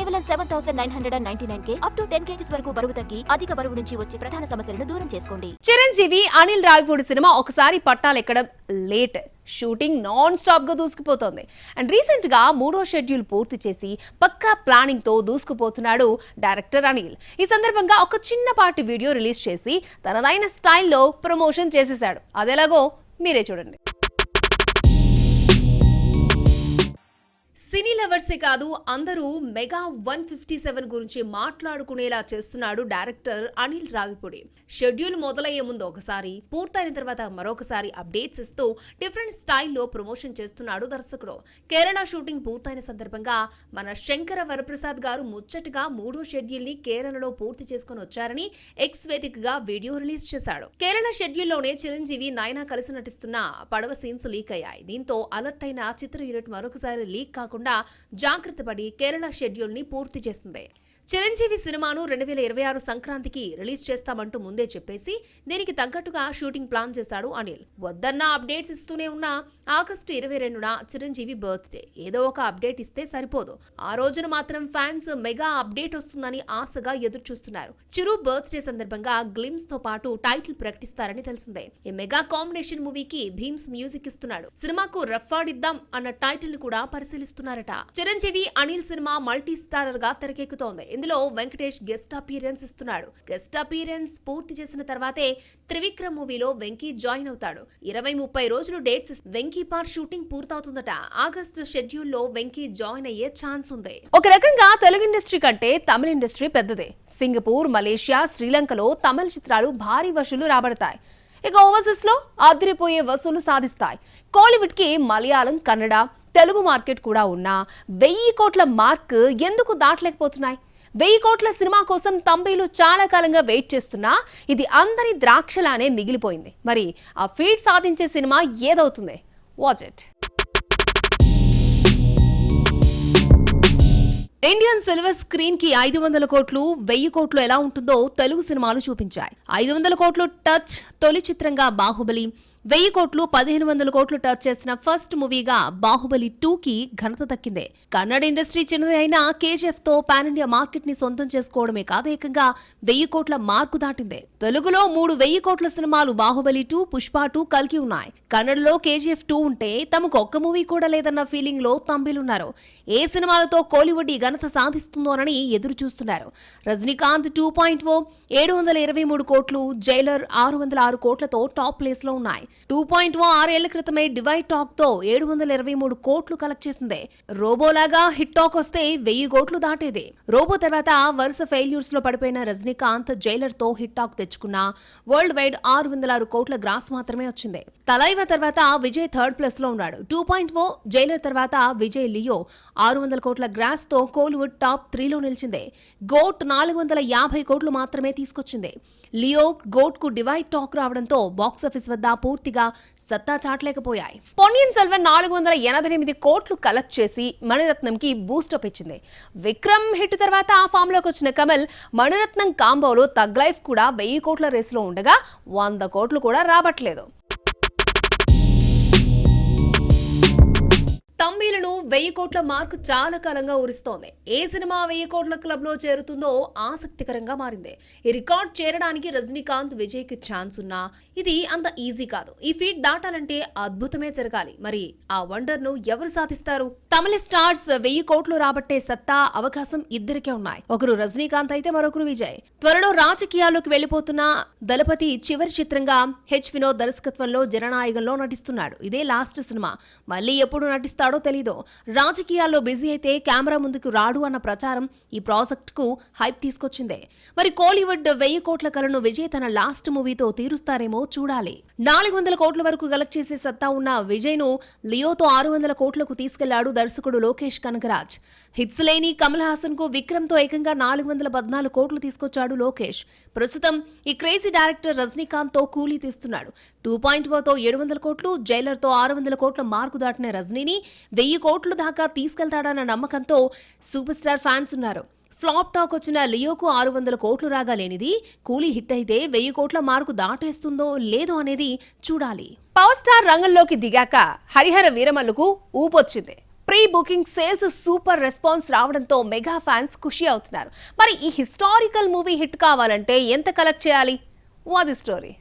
కేవలం 7999K up to 10 kgs వరకు బరువు తగ్గి అధిక బరువు నుంచి వచ్చే ప్రధాన సమస్యలను దూరం చేసుకోండి. చిరంజీవి అనిల్ రావిపూడి సినిమా ఒకసారి పట్టాలెక్కడం లేట్, షూటింగ్ నాన్ స్టాప్ గా దూసుకుపోతోంది. అండ్ రీసెంట్ గా 3వ షెడ్యూల్ పూర్తి చేసి పక్కా ప్లానింగ్ తో దూసుకుపోతున్నాడు డైరెక్టర్ అనిల్. ఈ సందర్భంగా ఒక చిన్నపాటి వీడియో రిలీజ్ చేసి తనదైన స్టైల్లో ప్రమోషన్ చేసేశాడు. అదేలాగో మీరే చూడండి. సినీ లవర్సే కాదు, అందరూ మెగా 157 గురించి మాట్లాడుకునేలా చేస్తున్నాడు డైరెక్టర్ అనిల్ రావిపూడి. షెడ్యూల్ మొదలయ్యే ముందు ఒకసారి, పూర్తయిన తర్వాత మరొకసారి అప్డేట్స్ ఇస్తూ డిఫరెంట్ స్టైల్లో ప్రమోషన్ చేస్తున్నాడు దర్శకుడు. కేరళ షూటింగ్ పూర్తయిన సందర్భంగా మన శంకర వరప్రసాద్ గారు ముచ్చటగా 3వ షెడ్యూల్ ని కేరళలో పూర్తి చేసుకుని వచ్చారని ఎక్స్ వేదికగా వీడియో రిలీజ్ చేశాడు. కేరళ షెడ్యూల్లోనే చిరంజీవి నయనా కలిసి నటిస్తున్న పడవ సీన్స్ లీక్ అయ్యాయి. దీంతో అలర్ట్ అయిన చిత్ర యూనిట్ మరొకసారి లీక్ కాకుండా జాగ్రత్త పడి కేరళ షెడ్యూల్ ని పూర్తి చేసింది. చిరంజీవి సినిమాను 2026 సంక్రాంతికి రిలీజ్ చేస్తామంటూ ముందే చెప్పేసి దీనికి తగ్గట్టుగా షూటింగ్ ప్లాన్ చేశాడు అనిల్. వద్దన్న అప్డేట్స్ ఇస్తూనే ఉన్న ఆగస్టు 22న చిరంజీవి బర్త్డే. ఏదో ఒక అప్డేట్ ఇస్తే సరిపోదు, ఆ రోజున మాత్రం ఫ్యాన్స్ మెగా అప్డేట్ వస్తుందని ఆశగా ఎదురు చూస్తున్నారు. చిరు బర్త్డే సందర్భంగా గ్లిమ్స్ తో పాటు టైటిల్ ప్రకటిస్తారని తెలిసిందే. ఈ మెగా కాంబినేషన్ మూవీకి భీమ్స్ మ్యూజిక్ ఇస్తున్నాడు. సినిమాకు రఫ్ఫాడిద్దాం అన్న టైటిల్ కూడా పరిశీలిస్తున్నారట. Chiranjeevi Anil cinema multi starrer గా తెరకెక్కుతోంది. ఇందులో వెంకటేష్ గెస్ట్ అపీరెన్స్ ఇస్తున్నాడు. గెస్ట్ అపీరెన్స్ పూర్తి చేసిన తర్వాతే త్రివిక్రమ్ మూవీలో వెంకీ జాయిన్ అవుతాడు. 20-30 రోజులు డేట్స్ వెంకీ పార్ట్ షూటింగ్ పూర్తవుతుందట. ఆగస్టు షెడ్యూల్ లో వెంకీ జాయిన్ అయ్యే ఛాన్స్ ఉంది. ఒక రకంగా తెలుగు ఇండస్ట్రీ కంటే తమిళ ఇండస్ట్రీ పెద్దదే. సింగపూర్, మలేషియా, శ్రీలంకలో తమిళ చిత్రాలు భారీ వసూలు రాబడతాయి. ఇక ఓవర్సీస్ లో అదిరిపోయే వసూలు సాధిస్తాయి. కోలీవుడ్ కి మలయాళం, కన్నడ, తెలుగు మార్కెట్ కూడా ఉన్నా 1000 కోట్ల మార్క్ ఎందుకు దాటలేకపోతున్నాయి? 1000 కోట్ల సినిమా కోసం తంబేలు చాలా కాలంగా వెయిట్ చేస్తున్నా ఇది అందరి ద్రాక్షలానే మిగిలిపోయింది. మరి ఆ ఫీట్ సాధించే సినిమా ఏదవుతుంది? Watch it. Indian silver screen కి 500 కోట్లు, 1000 కోట్లు ఎలా ఉంటుందో తెలుగు సినిమాలు చూపించాయి. 500 కోట్లు టచ్ తొలి చిత్రంగా బాహుబలి, 1000 కోట్లు 1500 కోట్లు టచ్ చేసిన ఫస్ట్ మూవీగా బాహుబలి 2కి ఘనత దక్కింది. కన్నడ ఇండస్ట్రీ చిన్నది అయినా KGF తో పాన్ ఇండియా మార్కెట్ ని సొంతం చేసుకోవడమే కాదు, ఏకంగా 1000 కోట్ల మార్కు దాటింది. తెలుగులో 3 1000 కోట్ల సినిమాలు బాహుబలి 2, పుష్ప 2, కల్కి ఉన్నాయి. కన్నడలో KGF 2 ఉంటే తమకు ఒక్క మూవీ కూడా లేదన్న ఫీలింగ్ లో తంబిలున్నారు. ఏ సినిమాలతో కోలీవుడ్ ఈ ఘనత సాధిస్తుందోనని ఎదురు చూస్తున్నారు. రజనీకాంత్ 2.0 723 కోట్లు, జైలర్ 606 కోట్లతో టాప్ ప్లేస్ లో ఉన్నాయి. 2.0 6 ఏళ్ల క్రితమే డివైడ్ టాక్ తో 723 కోట్లు కలెక్ట్ చేసింది. రోబోలాగా హిట్ టాక్ వస్తే 1000 కోట్లు దాటేది. రోబో తర్వాత వరుస ఫెయిల్యూర్స్ లో పడిపోయిన రజనీకాంత్ జైలర్ తో హిట్ టాక్ తెచ్చుకున్న వరల్డ్ వైడ్ 606 కోట్ల గ్రాస్ మాత్రమే వచ్చింది. తలైవ తర్వాత విజయ్ థర్డ్ ప్లేస్ లో ఉన్నాడు. 2.0 జైలర్ తర్వాత విజయ్ లియో 600 కోట్ల గ్రాస్ తో కోలీవుడ్ టాప్ 3లో నిలిచింది. గోట్ 450 కోట్లు మాత్రమే తీసుకొచ్చింది. లియో, గోట్ కు డివైడ్ టాక్ రావడంతో బాక్సాఫీస్ వద్ద పూర్తిగా సత్తా చాటలేకపోయాయి. పొన్నియిన్ సెల్వన్ 488 కోట్లు కలెక్ట్ చేసి మణిరత్నం కి బూస్టప్ ఇచ్చింది. విక్రమ్ హిట్ తర్వాత ఆ ఫామ్ లోకి వచ్చిన కమల్ మణిరత్నం కాంబోలో తగ్ లైఫ్ కూడా 1000 కోట్ల రేసులో ఉండగా 100 కోట్లు కూడా రాబట్టలేదు. తమిళను 1000 కోట్ల మార్కు చాలా కాలంగా ఊరిస్తోంది. ఏ సినిమా 1000 కోట్ల క్లబ్ లో చేరుతుందో ఆసక్తికరంగా మారింది. ఈ రికార్డ్ చేరడానికి రజనీకాంత్, విజయ్ కి ఛాన్స్ ఉన్నా ఇది అంత ఈజీ కాదు. ఈ ఫీట్ దాటాలంటే అద్భుతమే జరగాలి. మరి ఆ వండర్ ను ఎవరు సాధిస్తారు? తమిళ స్టార్స్ 1000 కోట్లు రాబట్టే సత్తా, అవకాశం ఇద్దరికే ఉన్నాయి. ఒకరు రజనీకాంత్ అయితే మరొకరు విజయ్. త్వరలో రాజకీయాల్లోకి వెళ్లిపోతున్న దళపతి చివరి చిత్రంగా హెచ్ వినోద్ దర్శకత్వంలో జననాయకంలో నటిస్తున్నాడు. ఇదే లాస్ట్ సినిమా. మళ్ళీ ఎప్పుడు నటిస్తాడో తెలీదు. రాజకీయాల్లో బిజీ అయితే కెమెరా ముందుకు రాడు అన్న ప్రచారం ఈ ప్రాజెక్ట్ కు హైప్ తీసుకొచ్చింది. మరి కోలీవుడ్ 1000 కోట్ల కలను విజయ్ తన లాస్ట్ మూవీతో తీరుస్తారేమో చూడాలి. 400 కోట్ల వరకు కలెక్ట్ చేసే సత్తా ఉన్న విజయ్ ను లియోతో 600 కోట్లకు తీసుకెళ్లాడు దర్శకుడు లోకేష్ కనగరాజ్. హిట్స్ లేని కమల్ హాసన్ కు విక్రమ్ తో ఏకంగా 414 కోట్లు తీసుకొచ్చాడు లోకేష్. ప్రస్తుతం ఈ క్రేజీ డైరెక్టర్ రజనీకాంత్ తో కూలీ తీస్తున్నాడు. 2.0తో 700 కోట్లు, జైలర్ తో 600 కోట్ల మార్కు దాటిన రజనీని 1000 కోట్లు దాకా తీసుకెళ్తాడన్న నమ్మకంతో సూపర్ స్టార్ ఫ్యాన్స్ ఉన్నారు. ఫ్లాప్ టాక్ వచ్చిన లియోకు 600 కోట్లు రాగాలేనిది కూలీ హిట్ అయితే 1000 కోట్ల మార్కు దాటేస్తుందో లేదో అనేది చూడాలి. పవర్ స్టార్ రంగంలోకి దిగాక హరిహర వీరమల్లుకు ఊపొచ్చింది. Pre booking sales super response రావడంతో మెగా ఫ్యాన్స్ ఖుషి అవుతున్నారు. మరి ఈ హిస్టారికల్ మూవీ హిట్ కావాలంటే ఎంత కలెక్ట్ చేయాలి? What the story?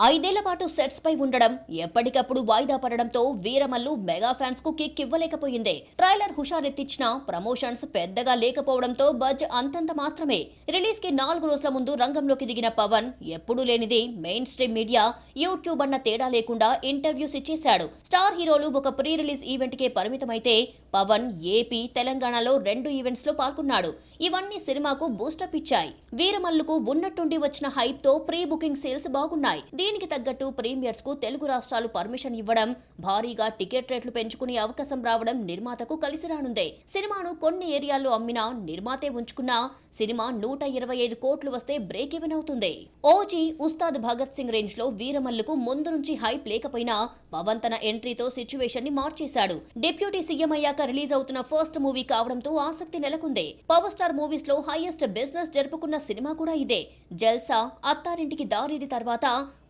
5 ఏళ్ల పాటు సెట్స్ పై ఉండడం, ఎప్పటికప్పుడు వాయిదా పడడంతో వీరమల్లు మెగా ఫ్యాన్స్ కు కిక్ ఇవ్వలేకపోయింది. ట్రైలర్ హుషారెత్తిచ్చినా ప్రమోషన్స్ పెద్దగా లేకపోవడంతో బజ్ అంతంత మాత్రమే. రిలీజ్ కి 4 రోజుల ముందు రంగంలోకి దిగిన పవన్ ఎప్పుడూ లేనిది మెయిన్ స్ట్రీమ్ మీడియా, యూట్యూబ్ అన్న తేడా లేకుండా ఇంటర్వ్యూస్ ఇచ్చేశాడు. స్టార్ హీరోలు ఒక ప్రీ రిలీజ్ ఈవెంట్ కే పరిమితమైతే పవన్ ఏపీ, తెలంగాణలో 2 ఈవెంట్స్ లో పాల్గొన్నాడు. ఇవన్నీ సినిమాకు బూస్టప్ ఇచ్చాయి. వీరమల్లుకు ఉన్నట్టుండి వచ్చిన హైప్ తో ప్రీ బుకింగ్ సేల్స్ బాగున్నాయి. దీనికి తగ్గట్టు ప్రీమియర్స్ కు తెలుగు రాష్ట్రాలు పర్మిషన్ ఇవ్వడం, భారీగా టికెట్ రేట్లు పెంచుకునే అవకాశం రావడం నిర్మాతకు కలిసి రానుంది. సినిమాను కొన్ని ఏరియాల్లో అమ్మినా నిర్మాతే ఉంచుకున్నా సినిమా 125 కోట్లు వస్తే బ్రేక్ ఈవెన్ అవుతుంది. ఓజీ, ఉస్తాద్ భగత్ సింగ్ రేంజ్ లో వీరమల్లుకు ముందు నుంచి హైప్ లేకపోయినా పవన్ తన ఎంట్రీతో సిచ్యువేషన్ ని మార్చేశాడు. డిప్యూటీ సీఎం అయ్యాక రిలీజ్ అవుతున్న ఫస్ట్ మూవీ కావడంతో ఆసక్తి నెలకొంది. పవర్ స్టార్ మూవీస్ లో హైయెస్ట్ బిజినెస్ జరుపుకున్న సినిమా కూడా ఇదే. జల్సా, అత్తారింటికి దారిది తర్వాత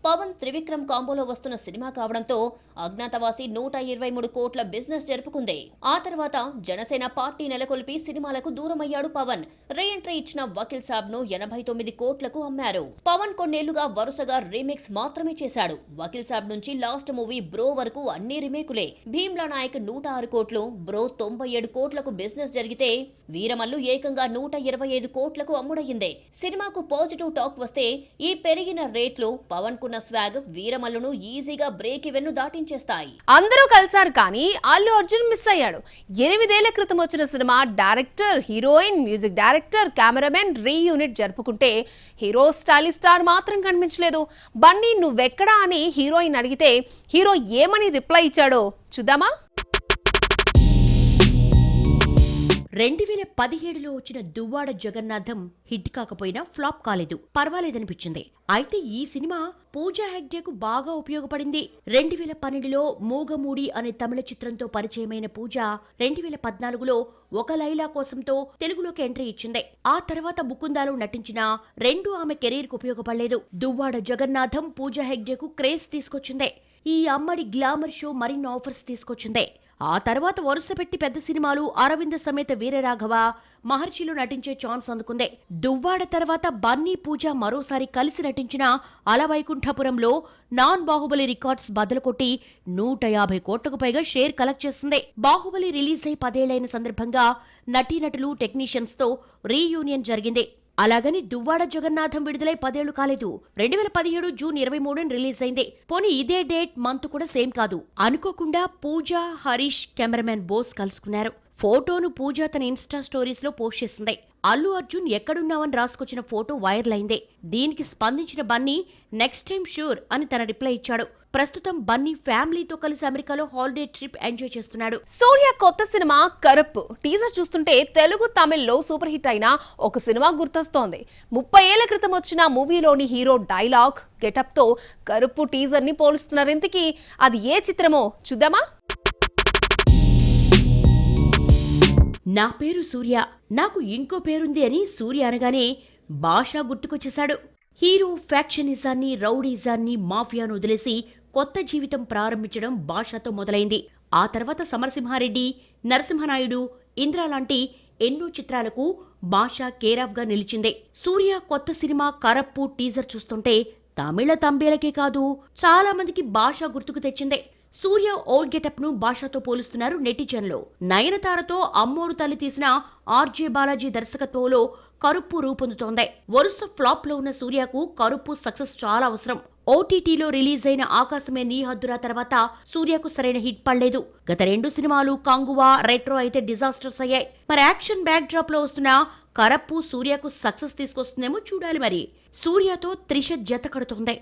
పవన్ త్రివిక్రమ్ కాంబోలో వస్తున్న సినిమా కావడంతో అజ్ఞాతవాసి 123 కోట్ల బిజినెస్ జరుపుకుంది. ఆ తర్వాత జనసేన పార్టీ నెలకొల్పి సినిమాలకు దూరమయ్యాడు పవన్. రీఎంట్రీ ఇచ్చిన వకీల్ సాబ్ ను 89 కోట్లకు అమ్మారు. పవన్ కొన్నేళ్లుగా వరుసగా రీమేక్స్ మాత్రమే చేశాడు. వకీల్ సాబ్ నుంచి లాస్ట్ మూవీ బ్రో వరకు అన్ని రీమేకులే. భీమ్లా నాయక్ 106 కోట్లు, బ్రో 97 కోట్లకు బిజినెస్ జరిగితే వీరమల్లు ఏకంగా 125 కోట్లకు అమ్ముడయ్యింది. సినిమాకు పాజిటివ్ టాక్ వస్తే ఈ పెరిగిన రేట్లు పవన్ కున్న స్వాగ్ వీరమల్లును ఈజీగా బ్రేక్ ఈవెన్ ను దాటించేస్తాయి. అందరూ కలిసారు కానీ అల్లు అర్జున్ మిస్ అయ్యాడు. 8 ఏళ్ల క్రితం వచ్చిన cinema director, heroine, music director, cameraman reunite జరుపుకుంటే హీరో స్టైలిష్ స్టార్ మాత్రం కనిపించలేదు. బన్నీ నువ్వెక్కడా అని హీరోయిన్ అడిగితే హీరో ఏమని రిప్లై ఇచ్చాడో చూద్దామా? 2017లో వచ్చిన దువ్వాడ జగన్నాథం హిట్ కాకపోయినా ఫ్లాప్ కాలేదు, పర్వాలేదనిపించింది. అయితే ఈ సినిమా పూజా హెగ్డేకు బాగా ఉపయోగపడింది. 2012లో మూగమూడి అనే తమిళ చిత్రంతో పరిచయమైన పూజ 2014లో ఒక లైలా కోసంతో తెలుగులోకి ఎంట్రీ ఇచ్చింది. ఆ తర్వాత ముకుందాలో నటించిన 2 ఆమె కెరీర్ కు ఉపయోగపడలేదు. దువ్వాడ జగన్నాథం పూజా హెగ్డేకు క్రేజ్ తీసుకొచ్చింది. ఈ అమ్మడి గ్లామర్ షో మరిన్ని ఆఫర్స్ తీసుకొచ్చింది. ఆ తర్వాత వరుస పెట్టి పెద్ద సినిమాలు అరవింద సమేత వీరరాఘవ, మహర్షిలో నటించే ఛాన్స్ అందుకుంది. దువ్వాడ తర్వాత బన్నీ, పూజ మరోసారి కలిసి నటించిన అలవైకుంఠపురంలో నాన్ బాహుబలి రికార్డ్స్ బద్దలు కొట్టి 150 కోట్లకు పైగా షేర్ కలెక్ట్ చేసింది. బాహుబలి రిలీజ్ అయి 10 ఏళ్లైన సందర్భంగా నటీనటులు, టెక్నీషియన్స్ తో రీయూనియన్ జరిగింది. అలాగని దువ్వాడ జగన్నాథం విడుదలై 10 ఏళ్లు కాలేదు. 2017 జూన్ 23 రిలీజ్ అయింది. పోనీ ఇదే డేట్, మంత్ కూడా సేమ్ కాదు. అనుకోకుండా పూజ, హరీష్, కెమెరామెన్ బోస్ కలుసుకున్నారు. ఫోటోను పూజ తన ఇన్స్టా స్టోరీస్ లో పోస్ట్ చేసింది. అల్లు అర్జున్ ఎక్కడున్నావని రాసుకొచ్చిన ఫోటో వైరల్ అయింది. దీనికి స్పందించిన బన్నీ నెక్స్ట్ టైం షూర్ అని తన రిప్లై ఇచ్చాడు. ప్రస్తుతం బన్నీ ఫ్యామిలీతో కలిసి అమెరికాలో హాలిడే ట్రిప్ ఎంజాయ్ చేస్తున్నాడు. సూర్య కొత్త సినిమా కరుప్పు టీజర్ చూస్తుంటే తెలుగు, తమిళ్లో సూపర్ హిట్ అయిన ఒక సినిమా గుర్తొస్తోంది. 30 ఏళ్ల క్రితం వచ్చిన మూవీలోని హీరో డైలాగ్, గెటప్ తో కరుప్పు టీజర్ ని పోలుస్తున్నారు. ఇంతకీ అది ఏ చిత్రమో చూద్దామా? నా పేరు సూర్య, నాకు ఇంకో పేరుంది అని సూర్య అనగానే భాష గుర్తుకొచ్చేశాడు. హీరో ఫ్యాక్షనిజాన్ని, రౌడీజాన్ని, మాఫియాను వదిలేసి కొత్త జీవితం ప్రారంభించడం భాషతో మొదలైంది. ఆ తర్వాత సమరసింహారెడ్డి, నరసింహనాయుడు, ఇంద్ర లాంటి ఎన్నో చిత్రాలకు భాష కేరాఫ్ గా నిలిచింది. సూర్య కొత్త సినిమా కరప్పు టీజర్ చూస్తుంటే తమిళ తంబేలకే కాదు చాలా మందికి భాష గుర్తుకు తెచ్చింది. సూర్య ఓల్డ్ గెటప్ ను భాషతో పోలుస్తున్నారు నెటిజన్లు. నయనతారతో అమ్మోరు తల్లి తీసిన ఆర్జే బాలాజీ దర్శకత్వంలో కరుప్పు రూపొందుతోంది. వరుస ఫ్లాప్ లో ఉన్న సూర్యకు కరుప్పు సక్సెస్ చాలా అవసరం. ఓటీటీలో రిలీజ్ అయిన ఆకాశమే నీ హద్దురా తర్వాత సూర్యకు సరైన హిట్ పడలేదు. గత 2 సినిమాలు కంగువా, రెట్రో అయితే డిజాస్టర్స్ అయ్యాయి. మరి యాక్షన్ బ్యాక్ డ్రాప్ లో వస్తున్న కరప్పు సూర్యకు సక్సెస్ తీసుకొస్తుందేమో చూడాలి. మరి సూర్యతో త్రిష జత కడుతోంది.